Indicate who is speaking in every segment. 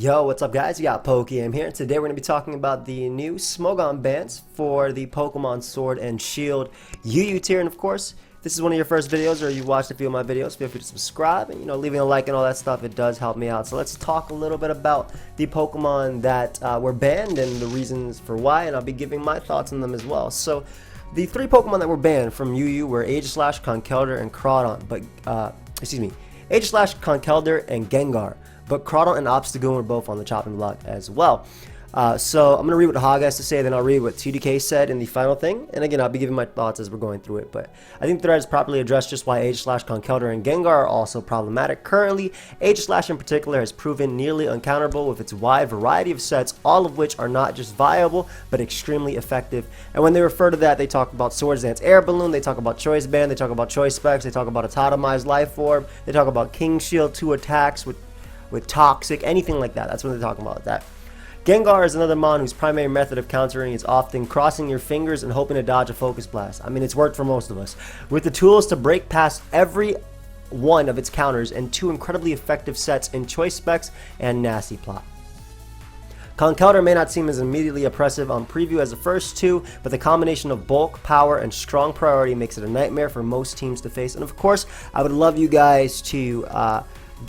Speaker 1: Yo, what's up guys? You got pokeaim here. Today we're going to be talking about the new Smogon bans for the Pokemon Sword and Shield UU tier. And of course, if this is one of your first videos or you watched a few of my videos, feel free to subscribe and leaving a like and all that stuff. It does help me out. So let's talk a little bit about the Pokemon that were banned and the reasons for why, and I'll be giving my thoughts on them as well. So the three Pokemon that were banned from UU were Aegislash, Conkeldurr, and Aegislash, Conkeldurr, and Gengar. But Crawdon and Obstagoon were both on the chopping block as well. So I'm going to read what Hog has to say, then I'll read what TDK said in the final thing. And again, I'll be giving my thoughts as we're going through it. But I think the thread has properly addressed just why Aegislash, Conkeldurr, and Gengar are also problematic. Currently, Aegislash in particular has proven nearly uncounterable with its wide variety of sets, all of which are not just viable, but extremely effective. And when they refer to that, they talk about Swords Dance Air Balloon, they talk about Choice Band, they talk about Choice Specs, they talk about a Totemized Life Orb, they talk about King Shield 2 attacks with Toxic, anything like that. That's what they're talking about that. Gengar is another mon whose primary method of countering is often crossing your fingers and hoping to dodge a Focus Blast. I mean, it's worked for most of us. With the tools to break past every one of its counters and two incredibly effective sets in Choice Specs and Nasty Plot. Conkeldurr may not seem as immediately oppressive on preview as the first two, but the combination of bulk, power, and strong priority makes it a nightmare for most teams to face. And of course, I would love you guys to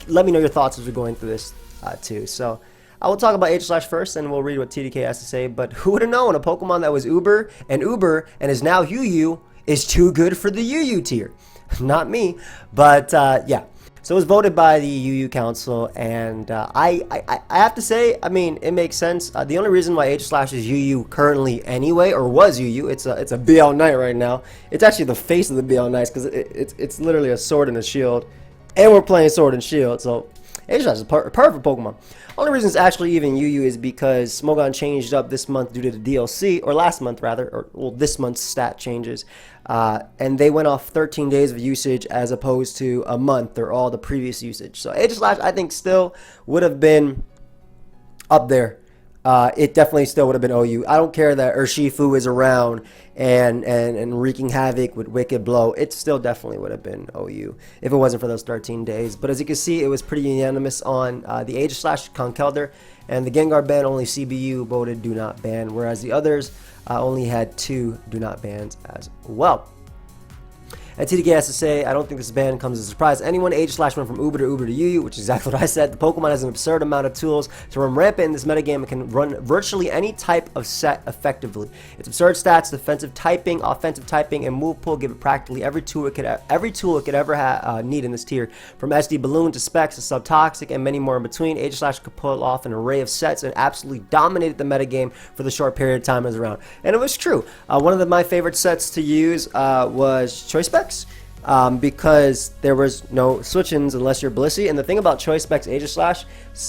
Speaker 1: let me know your thoughts as we're going through this too. So I will talk about Aegislash first, and we'll read what TDK has to say. But who would have known a Pokemon that was Uber and is now UU is too good for the UU tier? Not me, but yeah. So it was voted by the UU Council, and I have to say, I mean, it makes sense. The only reason why Aegislash is UU currently anyway, or was UU, it's a BL Knight right now. It's actually the face of the BL Knights because it's literally a sword and a shield. And we're playing Sword and Shield, so Aegislash is a perfect Pokemon. Only reason it's actually even UU is because Smogon changed up this month due to the DLC, or last month rather, or well, this month's stat changes. And they went off 13 days of usage as opposed to a month or all the previous usage. So Aegislash, I think, still would have been up there. It definitely still would have been OU. I don't care that Urshifu is around and wreaking havoc with Wicked Blow. It still definitely would have been OU if it wasn't for those 13 days. But as you can see, it was pretty unanimous on the Aegislash, Conkeldurr, and the Gengar ban. Only CBU voted do not ban, whereas the others only had 2 do not bans as well. And TDK has to say, I don't think this ban comes as a surprise to anyone. Aegislash went from Uber to UU, which is exactly what I said. The Pokemon has an absurd amount of tools to run rampant in this metagame and can run virtually any type of set effectively. Its absurd stats, defensive typing, offensive typing, and move pool give it practically every tool it could ever need in this tier. From SD Balloon to Specs to Subtoxic and many more in between, Aegislash could pull off an array of sets and absolutely dominated the metagame for the short period of time it was around. And it was true. One of my favorite sets to use was Choice Specs. Because there was no switch-ins unless you're Blissey. And the thing about Choice Specs Aegislash,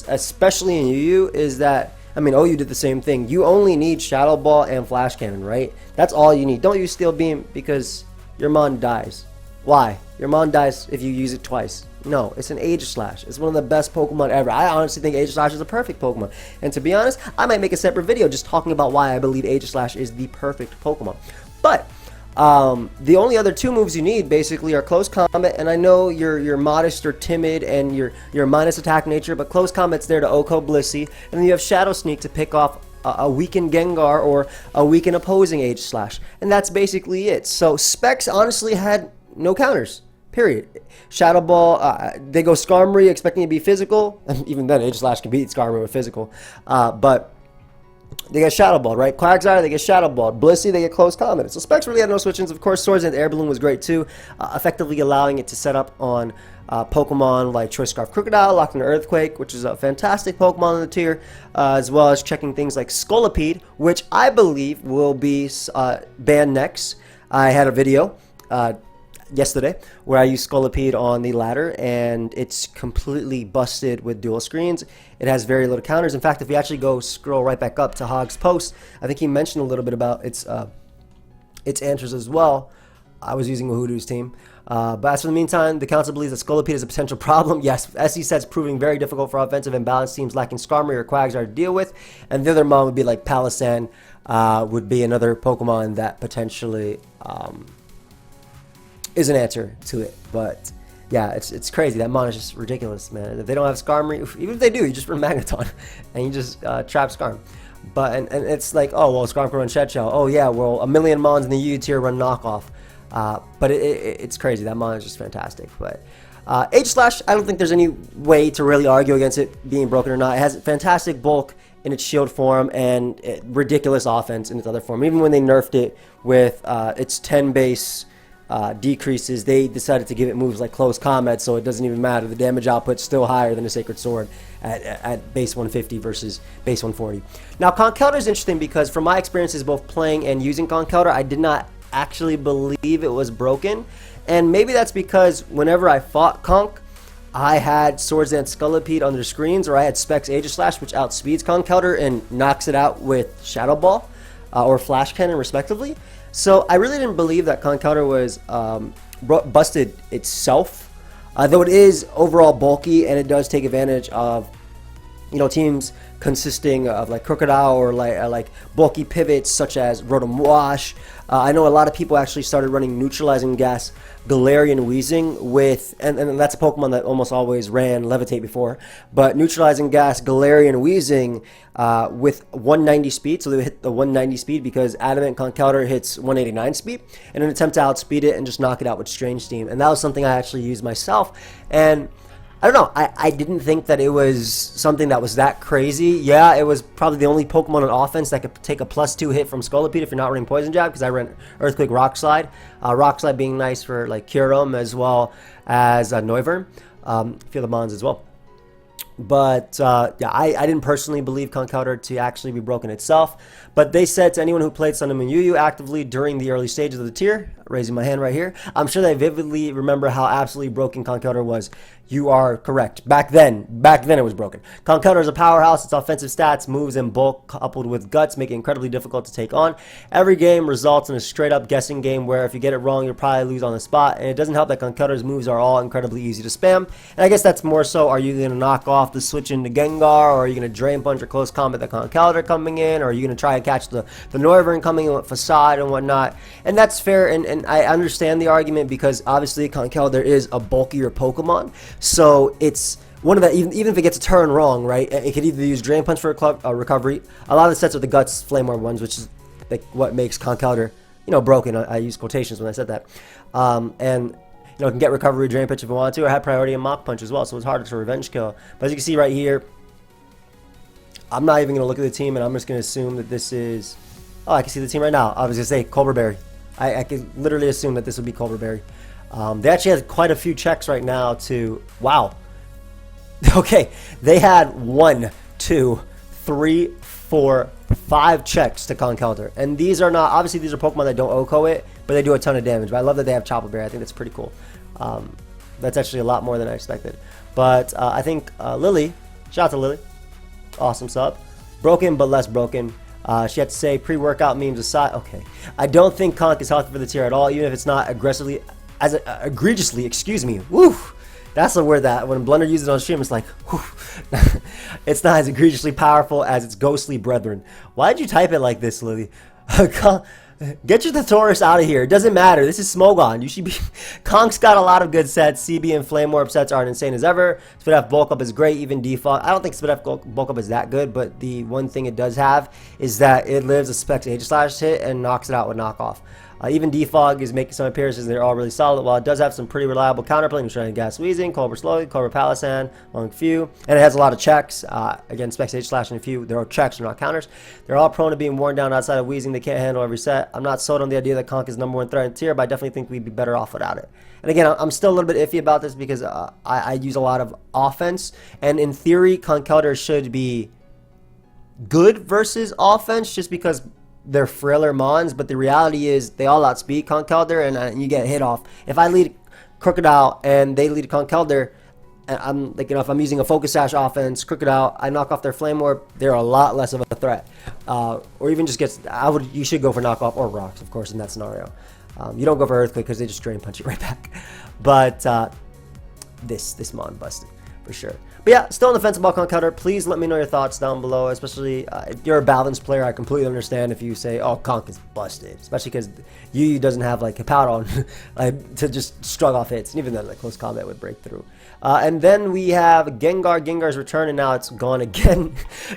Speaker 1: especially in UU, is that, I mean, OU did the same thing. You only need Shadow Ball and Flash Cannon, right? That's all you need. Don't use Steel Beam because your Mon dies. Why? Your Mon dies if you use it twice. No, it's an Aegislash. It's one of the best Pokemon ever. I honestly think Aegislash is a perfect Pokemon. And to be honest, I might make a separate video just talking about why I believe Aegislash is the perfect Pokemon. But the only other 2 moves you need basically are Close Combat, and I know you're modest or timid and you're minus attack nature, but Close Combat's there to OHKO Blissey, and then you have Shadow Sneak to pick off a weakened Gengar or a weakened opposing Aegislash, and that's basically it. So Specs honestly had no counters. Period. Shadow Ball, they go Skarmory expecting to be physical. Even then, Aegislash can beat Skarmory with physical, but they get Shadow Ball, right? Quagsire, they get Shadow Ball. Blissey, they get Close Combat. So Specs really had no switch-ins. Of course, Swords and Air Balloon was great too, effectively allowing it to set up on Pokemon like Choice Scarf Crocodile, Locked in Earthquake, which is a fantastic Pokemon in the tier, as well as checking things like Scolipede, which I believe will be banned next. I had a video yesterday where I used Scolipede on the ladder, and it's completely busted with dual screens. It has very little counters. In fact, if we actually go scroll right back up to Hog's post, I think he mentioned a little bit about its answers as well. I was using Wahoodoo's team. But as for the meantime, the council believes that Scolipede is a potential problem. Yes, SE sets proving very difficult for offensive and balanced teams lacking Skarmory or Quagsire to deal with. And the other mon would be like Palossand, would be another Pokemon that potentially is an answer to it. But yeah, it's crazy. That mon is just ridiculous, man. If they don't have Skarmory, even if they do, you just run Magneton and you just trap Skarm. But and it's like, oh well, Skarm can run Shed Shell. Oh yeah, well a million mons in the U tier run knockoff. But it's crazy. That mon is just fantastic. But Aegislash, I don't think there's any way to really argue against it being broken or not. It has fantastic bulk in its shield form and ridiculous offense in its other form. Even when they nerfed it with its 10 base decreases, they decided to give it moves like close combat, so it doesn't even matter. The damage output's still higher than a Sacred Sword at base 150 versus base 140. Now, Conkeldurr is interesting because from my experiences both playing and using Conkeldurr, I did not actually believe it was broken. And maybe that's because whenever I fought Conch, I had Swords Dance Scolipede under screens, or I had Specs Aegislash, which outspeeds Conkeldurr and knocks it out with Shadow Ball or Flash Cannon, respectively. So I really didn't believe that Conkeldurr was busted itself, though it is overall bulky and it does take advantage of, you know, teams consisting of like Crocodile or like bulky pivots such as Rotom Wash. I know a lot of people actually started running Neutralizing Gas Galarian Weezing with, and that's a Pokemon that almost always ran Levitate before, but Neutralizing Gas Galarian Weezing with 190 speed, so they would hit the 190 speed because Adamant Conkeldurr hits 189 speed, in an attempt to outspeed it and just knock it out with Strange Steam. And that was something I actually used myself, and I don't know, I didn't think that it was something that was that crazy. Yeah, it was probably the only Pokemon on offense that could take a +2 hit from Scolipede if you're not running Poison Jab, because I ran Earthquake Rock Slide. Rock Slide being nice for like Kyurem as well as Noivern. Feel the Mons as well. But yeah, I didn't personally believe Conkeldurr to actually be broken itself. But they said to anyone who played Sun and Moon UU actively during the early stages of the tier, raising my hand right here, I'm sure they vividly remember how absolutely broken Conkeldurr was. You are correct. Back then it was broken. Conkeldurr is a powerhouse. Its offensive stats, moves, and bulk coupled with guts make it incredibly difficult to take on. Every game results in a straight-up guessing game where if you get it wrong, you'll probably lose on the spot. And it doesn't help that Conkeldurr's moves are all incredibly easy to spam. And I guess that's more so, are you going to knock off the switch into Gengar, or are you going to Drain Punch or close combat the Conkeldurr coming in, or are you going to try and catch the Noivern coming in with Facade and whatnot? And that's fair, and I understand the argument because obviously Conkeldurr is a bulkier Pokemon. So it's one of the, even if it gets a turn wrong, right, it could either use Drain Punch for a recovery. A lot of the sets are the Guts Flame Orb ones, which is like what makes Conkeldurr, you know, broken. I use quotations when I said that. And, you know, it can get recovery, Drain Punch if you want to, or have priority and Mach Punch as well, so it's harder to revenge kill. But as you can see right here, I'm not even going to look at the team, and I'm just going to assume that this is, oh, I can see the team right now. I was going to say Colbur Berry. I could literally assume that this would be Colbur Berry. They actually had quite a few checks right now to, wow. Okay, they had 1, 2, 3, 4, 5 checks to Conkeldurr. And these are not, obviously these are Pokemon that don't OHKO it, but they do a ton of damage. But I love that they have Chopper Berry. I think that's pretty cool. That's actually a lot more than I expected. But I think Lily, shout out to Lily, awesome sub. Broken, but less broken. She had to say pre-workout memes aside. Okay, I don't think Conch is healthy for the tier at all, even if it's not aggressively, egregiously, excuse me. Woo! That's the word that when Blender uses it on stream, it's like, whew. It's not as egregiously powerful as its ghostly brethren. Why'd you type it like this, Lily? Get your Thasaurus out of here. It doesn't matter. This is Smogon. You should be. Conch's got a lot of good sets. CB and Flame Orb sets aren't insane as ever. Spidef Bulk Up is great. Even Defog. I don't think Spidef Bulk Up is that good, but the one thing it does have is that it lives a Specs Aegislash hit and knocks it out with knockoff. Even Defog is making some appearances, and they're all really solid. While it does have some pretty reliable counterplay, Neutralizing Gas Weezing, Colbur Slowly, Colbur Palossand, Long Few, and it has a lot of checks. Again, Specs Aegislash and a few, there are checks, they're not counters. They're all prone to being worn down outside of Weezing. They can't handle every set. I'm not sold on the idea that Conch is #1 threat in tier, but I definitely think we'd be better off without it. And again, I'm still a little bit iffy about this because I use a lot of offense, and in theory, Conkeldurr should be good versus offense just because they're frailer mons, but the reality is they all outspeed Conkeldurr, and you get hit off. If I lead Crocodile and they lead Conkeldurr, and I'm like, you know, if I'm using a Focus Sash offense, Crocodile, I knock off their Flame Orb, they're a lot less of a threat. Or even just gets, you should go for knockoff or rocks, of course, in that scenario. You don't go for Earthquake because they just Drain Punch it right back. But this mon busted. for sure. But yeah, still on the fence about Conkeldurr. Please let me know your thoughts down below, especially if you're a balanced player. I completely understand if you say, oh, Conch is busted, especially because UU doesn't have like Hippowdon to just struggle off hits, and even then like close combat would break through. And then we have Gengar. Gengar's return, and now it's gone again.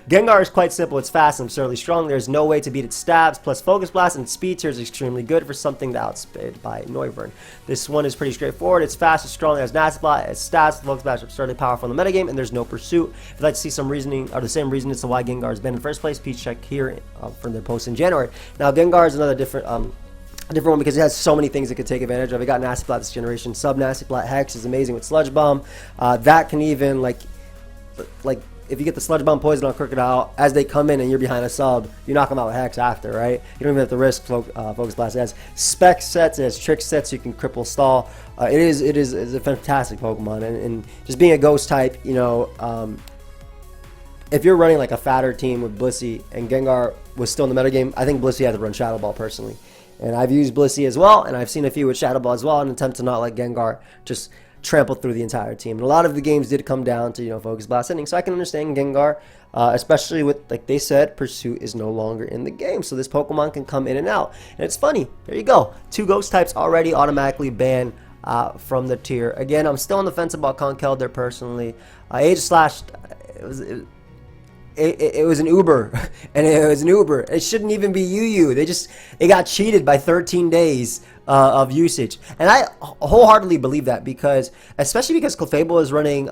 Speaker 1: Gengar is quite simple. It's fast and absurdly strong. There's no way to beat its stabs, plus Focus Blast, and speed tier is extremely good for something that outsped by Noivern. This one is pretty straightforward. It's fast, it's strong, it has Nasty Blast, its stats, Focus Blast are absurdly powerful in the metagame, and there's no pursuit. If you'd like to see some reasoning, or the same reason as to why Gengar has been in the first place, please check here from their post in January. Now, Gengar is another different one because it has so many things it could take advantage of. It got Nasty Blast this generation. Sub Nasty Blast Hex is amazing with Sludge Bomb. That can even like if you get the Sludge Bomb poison on Crocodile as they come in and you're behind a sub, you knock them out with Hex after, right? You don't even have to risk Focus Blast. It has Spec sets, it has Trick sets, you can cripple stall. It is a fantastic Pokemon, and just being a Ghost type, you know, if you're running like a fatter team with Blissey and Gengar was still in the metagame, I think Blissey had to run Shadow Ball personally. And I've used Blissey as well, and I've seen a few with Shadow Ball as well in an attempt to not let Gengar just trample through the entire team. And a lot of the games did come down to, you know, Focus Blast ending. So I can understand Gengar, especially with, like they said, Pursuit is no longer in the game. So this Pokemon can come in and out. And it's funny. There you go. 2 Ghost types already automatically banned from the tier. Again, I'm still on the fence about Conkeldurr personally. Aegislash, it was an Uber, and it was an Uber. It shouldn't even be UU. It got cheated by 13 days of usage, and I wholeheartedly believe that especially because Clefable is running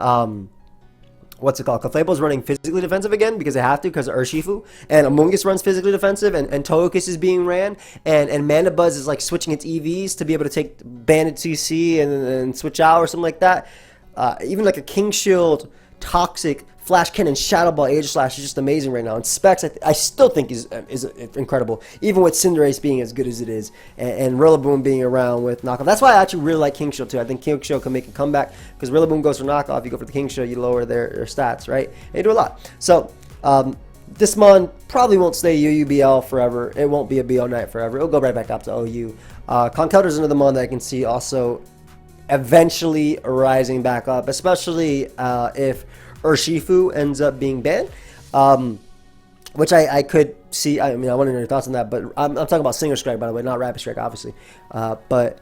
Speaker 1: what's it called? Clefable is running physically defensive again because they have to because of Urshifu, and Amoonguss runs physically defensive, and Togekiss is being ran, and Mandibuzz is like switching its EVs to be able to take Banded CC and switch out or something like that. Even like a King Shield, Toxic, Flash Cannon, Shadow Ball, Aegislash is just amazing right now. And Specs, I still think is incredible, even with Cinderace being as good as it is, and Rillaboom being around with knockoff. That's why I actually really like King Shield too. I think King Shield can make a comeback because Rillaboom goes for knockoff. You go for the King Shield, you lower their stats, right? And you do a lot. So this Mon probably won't stay UUBL forever. It won't be a BO Knight forever. It'll go right back up to OU. Conkeldurr is another Mon that I can see also eventually rising back up, especially if Urshifu ends up being banned, which I could see. I mean, I want to know your thoughts on that, but I'm talking about Singer Strike, by the way, not Rapid Strike, obviously. But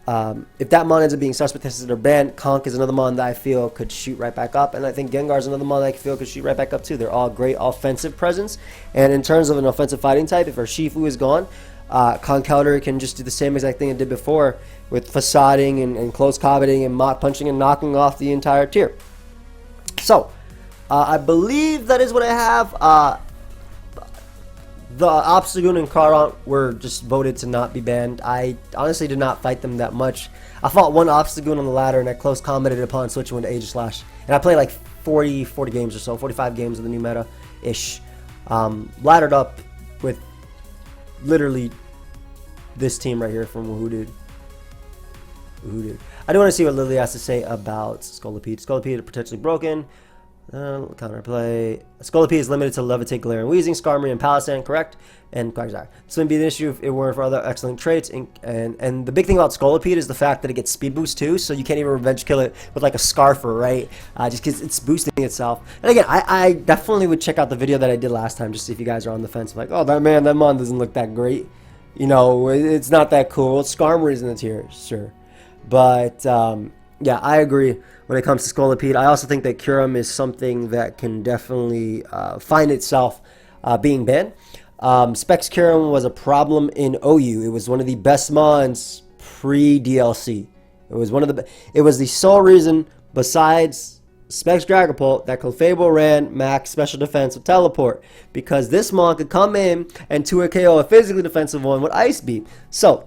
Speaker 1: if that Mon ends up being suspect tested or banned, Conch is another Mon that I feel could shoot right back up, and I think Gengar is another Mon that I feel could shoot right back up too. They're all great offensive presence, and in terms of an offensive fighting type, if Urshifu is gone, Conkeldurr can just do the same exact thing it did before with facading and close combating and mock punching and knocking off the entire tier. So, I believe that is what I have. The Obstagoon and Caron were just voted to not be banned. I honestly did not fight them that much. I fought one Obstagoon on the ladder and I close combated upon switching into Aegislash. And I played like 40 games or so, 45 games of the new meta-ish. Laddered up with literally this team right here from Woohoo Dude. I do want to see what Lily has to say about Scolipede. Scolipede potentially broken. Counterplay. Scolipede is limited to Levitate, Glare, and Wheezing, Skarmory, and Palisand, correct? And Quagsire. This wouldn't be an issue if it weren't for other excellent traits. And the big thing about Scolipede is the fact that it gets speed boost too, so you can't even revenge kill it with like a Scarfer, right? Just because it's boosting itself. And again, I definitely would check out the video that I did last time just to see if you guys are on the fence. Like, oh, that Mon doesn't look that great. You know, it's not that cool. Skarmory's in the tier, sure. But, yeah, I agree when it comes to Scolipede. I also think that Kyurem is something that can definitely find itself being banned. Specs Kyurem was a problem in OU. It was one of the best Mons pre-DLC. It was the sole reason, besides Specs Dragapult, that Clefable ran max special defense with Teleport. Because this Mon could come in and 2-hit KO a physically defensive one with Ice Beam. So,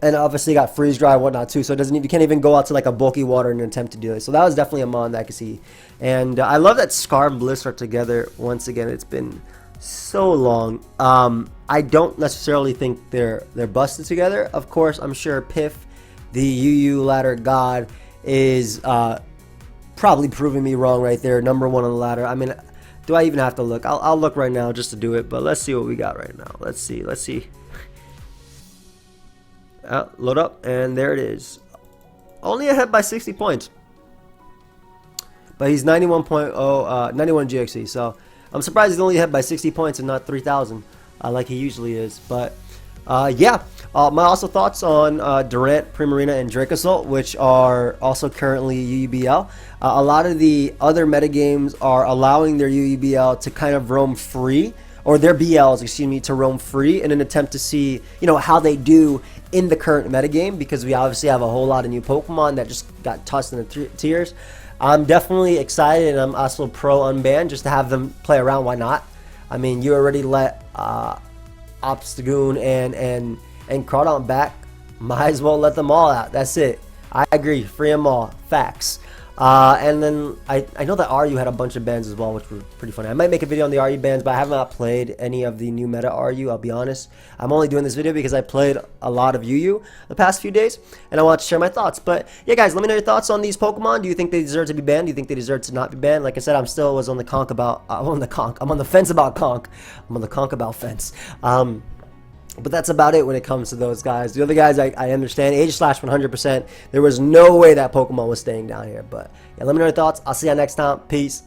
Speaker 1: and obviously got freeze dry and whatnot too, so you can't even go out to like a bulky water in an attempt to do it. So that was definitely a Mon that I could see. And I love that Scar and Bliss are together once again. It's been so long. I don't necessarily think they're busted together. Of course, I'm sure Piff, the UU ladder god, is probably proving me wrong right there. #1 on the ladder. I mean, do I even have to look? I'll look right now just to do it. But let's see what we got right now. Let's see. Load up, and there it is. Only ahead by 60 points. but he's 91 GXE. So I'm surprised he's only ahead by 60 points and not 3,000 like he usually is. But yeah, my also thoughts on Durant, Primarina, and Dracozolt, which are also currently UUBL. A lot of the other metagames are allowing their UUBL to kind of roam free, or their BLs, excuse me, to roam free in an attempt to see, you know, how they do in the current metagame, because we obviously have a whole lot of new Pokemon that just got tossed in the tiers. I'm definitely excited, and I'm also pro unban just to have them play around. Why not? I mean, you already let Obstagoon and Crawdon back. Might as well let them all out. That's it. I agree. Free them all. Facts. And then I know that RU had a bunch of bans as well, which were pretty funny. I might make a video on the RU bans, but I have not played any of the new meta RU, I'll be honest. I'm only doing this video because I played a lot of UU the past few days, and I want to share my thoughts. But yeah, guys, let me know your thoughts on these Pokemon. Do you think they deserve to be banned? Do you think they deserve to not be banned? Like I said, I'm on the fence about Conch. I'm on the Conch about fence. But that's about it when it comes to those guys. The other guys, I understand. Aegislash 100%. There was no way that Pokemon was staying down here. But yeah, let me know your thoughts. I'll see you next time. Peace.